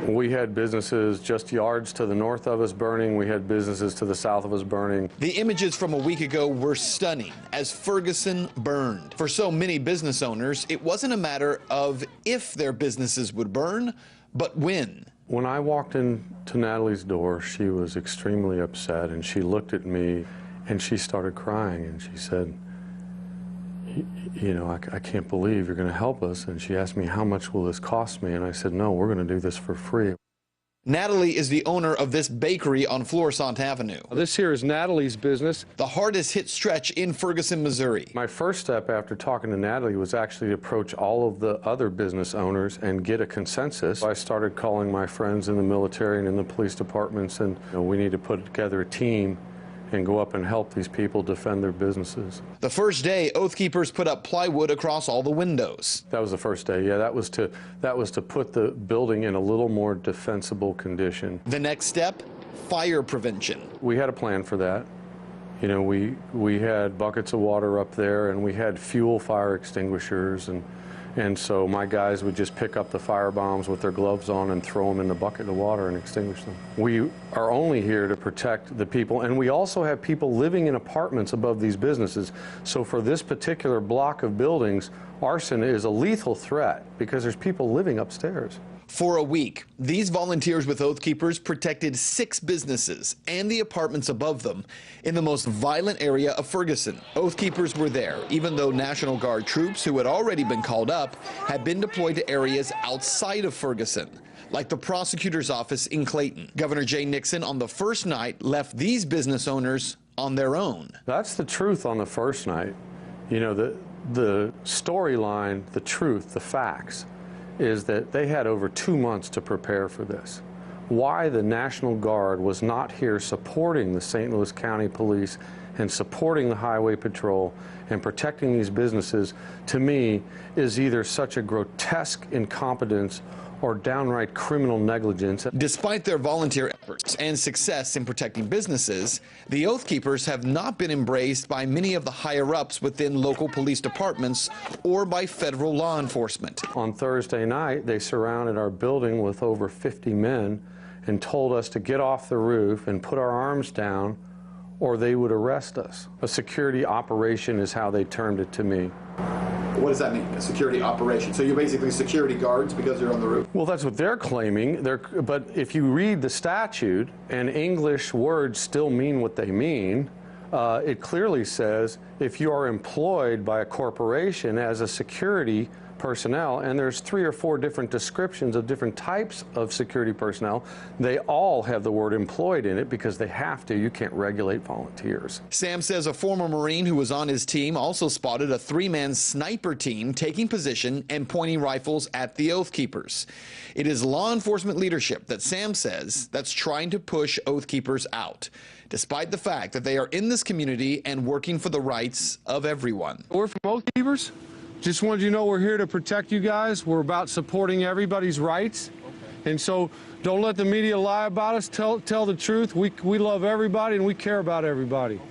We had businesses just yards to the north of us burning. We had businesses to the south of us burning. The images from a week ago were stunning as Ferguson burned. For so many business owners, it wasn't a matter of if their businesses would burn, but when. When I walked into Natalie's door, she was extremely upset, and she looked at me and she started crying, and she said, you know, I can't believe you're going to help us. And she asked me, how much will this cost me? And I said, no, we're going to do this for free. Natalie is the owner of this bakery on Florissant Avenue. This here is Natalie's business. The hardest hit stretch in Ferguson, Missouri. My first step after talking to Natalie was actually to approach all of the other business owners and get a consensus. I started calling my friends in the military and in the police departments, and we need to put together a team and go up and help these people defend their businesses. The first day, Oath Keepers put up plywood across all the windows. That was the first day, yeah. That was to put the building in a little more defensible condition. The next step, fire prevention. We had a plan for that. You know, we had buckets of water up there, and we had fuel fire extinguishers, and so my guys would just pick up the fire bombs with their gloves on and throw them in the bucket of water and extinguish them. We are only here to protect the people, and we also have people living in apartments above these businesses. So for this particular block of buildings, arson is a lethal threat because there's people living upstairs. For a week, these volunteers with Oath Keepers protected 6 businesses and the apartments above them in the most violent area of Ferguson. Oath Keepers were there, even though National Guard troops who had already been called up had been deployed to areas outside of Ferguson, like the prosecutor's office in Clayton. Governor Jay Nixon on the first night left these business owners on their own. That's the truth on the first night. You know, the storyline, the truth, the facts, is that they had over 2 months to prepare for this. Why the National Guard was not here supporting the St. Louis County Police and supporting the Highway Patrol and protecting these businesses, to me, is either such a grotesque incompetence or downright criminal negligence. Despite their volunteer efforts and success in protecting businesses, the Oath Keepers have not been embraced by many of the higher-ups within local police departments or by federal law enforcement. On Thursday night, they surrounded our building with over 50 men and told us to get off the roof and put our arms down or they would arrest us. A security operation is how they termed it to me. What does that mean, a security operation? So you're basically security guards because you're on the roof? Well, that's what they're claiming. But if you read the statute, and English words still mean what they mean, it clearly says if you are employed by a corporation as a security personnel, and there's 3 or 4 different descriptions of different types of security personnel, they all have the word employed in it because they have to. You can't regulate volunteers. Sam says a former Marine who was on his team also spotted a 3-man sniper team taking position and pointing rifles at the Oath Keepers. It is law enforcement leadership that Sam says that's trying to push Oath Keepers out, despite the fact that they are in this community and working for the rights of everyone. We're from Oath Keepers. Just wanted you to know we're here to protect you guys. We're about supporting everybody's rights. Okay. And so don't let the media lie about us. Tell the truth. We love everybody and we care about everybody.